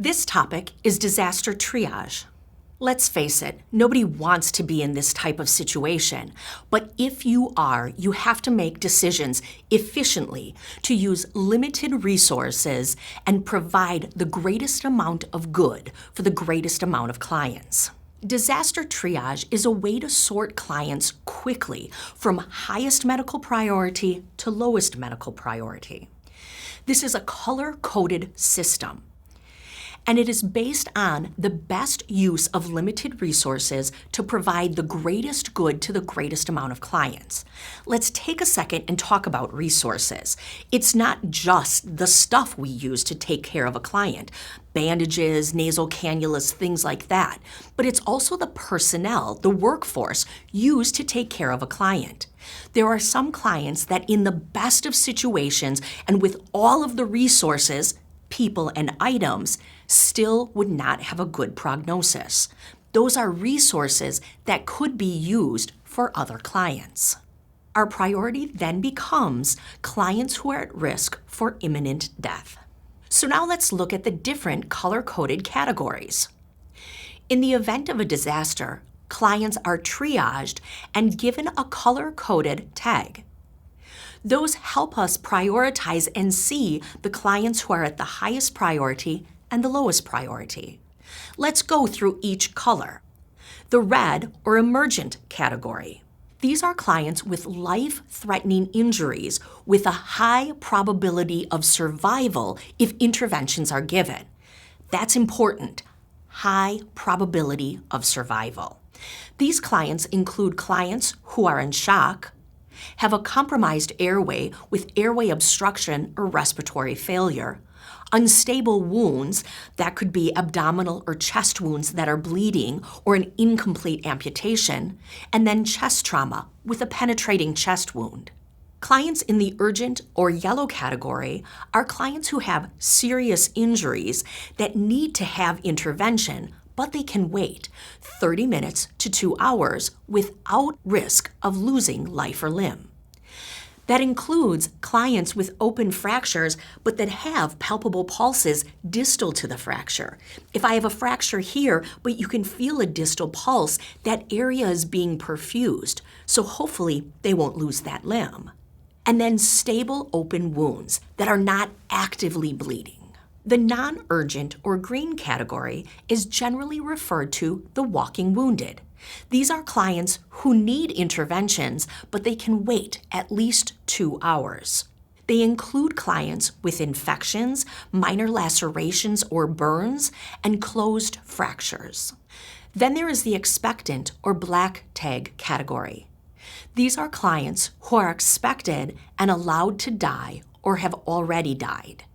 This topic is disaster triage. Let's face it, nobody wants to be in this type of situation, but if you are, you have to make decisions efficiently to use limited resources and provide the greatest amount of good for the greatest amount of clients. Disaster triage is a way to sort clients quickly from highest medical priority to lowest medical priority. This is a color-coded system, and it is based on the best use of limited resources to provide the greatest good to the greatest amount of clients. Let's take a second and talk about resources. It's not just the stuff we use to take care of a client, bandages, nasal cannulas, things like that, but it's also the personnel, the workforce used to take care of a client. There are some clients that in the best of situations and with all of the resources, people and items, still would not have a good prognosis. Those are resources that could be used for other clients. Our priority then becomes clients who are at risk for imminent death. So now let's look at the different color-coded categories. In the event of a disaster, clients are triaged and given a color-coded tag. Those help us prioritize and see the clients who are at the highest priority and the lowest priority. Let's go through each color. The red or emergent category. These are clients with life-threatening injuries with a high probability of survival if interventions are given. That's important. High probability of survival. These clients include clients who are in shock, have a compromised airway with airway obstruction or respiratory failure, unstable wounds, that could be abdominal or chest wounds that are bleeding or an incomplete amputation, and then chest trauma with a penetrating chest wound. Clients in the urgent or yellow category are clients who have serious injuries that need to have intervention, but they can wait 30 minutes to 2 hours without risk of losing life or limb. That includes clients with open fractures, but that have palpable pulses distal to the fracture. If I have a fracture here, but you can feel a distal pulse, that area is being perfused, so hopefully they won't lose that limb. And then stable open wounds that are not actively bleeding. The non-urgent or green category is generally referred to the walking wounded. These are clients who need interventions, but they can wait at least 2 hours. They include clients with infections, minor lacerations or burns, and closed fractures. Then there is the expectant or black tag category. These are clients who are expected and allowed to die or have already died.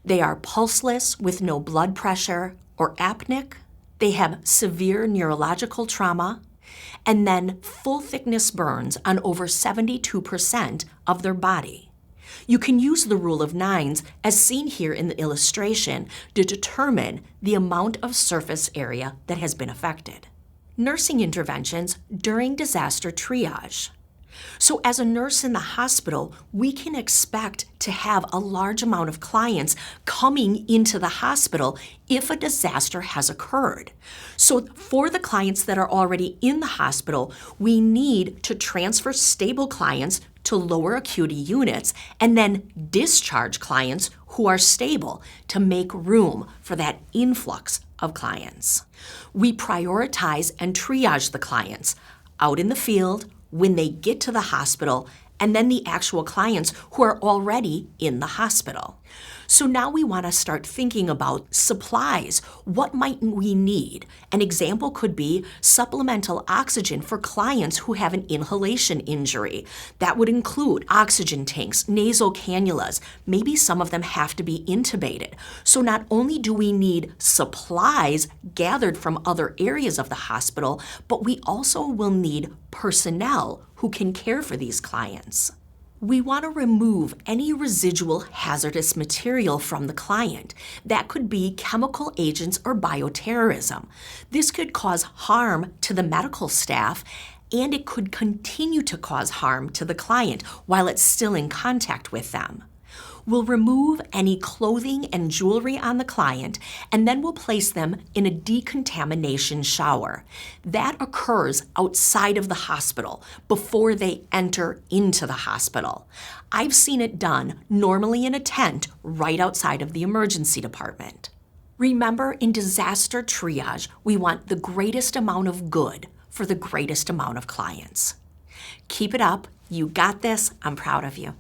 They are pulseless with no blood pressure or apneic. They have severe neurological trauma, and then full-thickness burns on over 72% of their body. You can use the rule of nines, as seen here in the illustration, to determine the amount of surface area that has been affected. Nursing interventions during disaster triage. So as a nurse in the hospital, we can expect to have a large amount of clients coming into the hospital if a disaster has occurred. So for the clients that are already in the hospital, we need to transfer stable clients to lower acuity units and then discharge clients who are stable to make room for that influx of clients. We prioritize and triage the clients out in the field, when they get to the hospital, and then the actual clients who are already in the hospital. So now we want to start thinking about supplies. What might we need? An example could be supplemental oxygen for clients who have an inhalation injury. That would include oxygen tanks, nasal cannulas. Maybe some of them have to be intubated. So not only do we need supplies gathered from other areas of the hospital, but we also will need personnel who can care for these clients. We want to remove any residual hazardous material from the client. That could be chemical agents or bioterrorism. This could cause harm to the medical staff, and it could continue to cause harm to the client while it's still in contact with them. We'll remove any clothing and jewelry on the client, and then we'll place them in a decontamination shower. That occurs outside of the hospital before they enter into the hospital. I've seen it done normally in a tent right outside of the emergency department. Remember, in disaster triage, we want the greatest amount of good for the greatest amount of clients. Keep it up. You got this. I'm proud of you.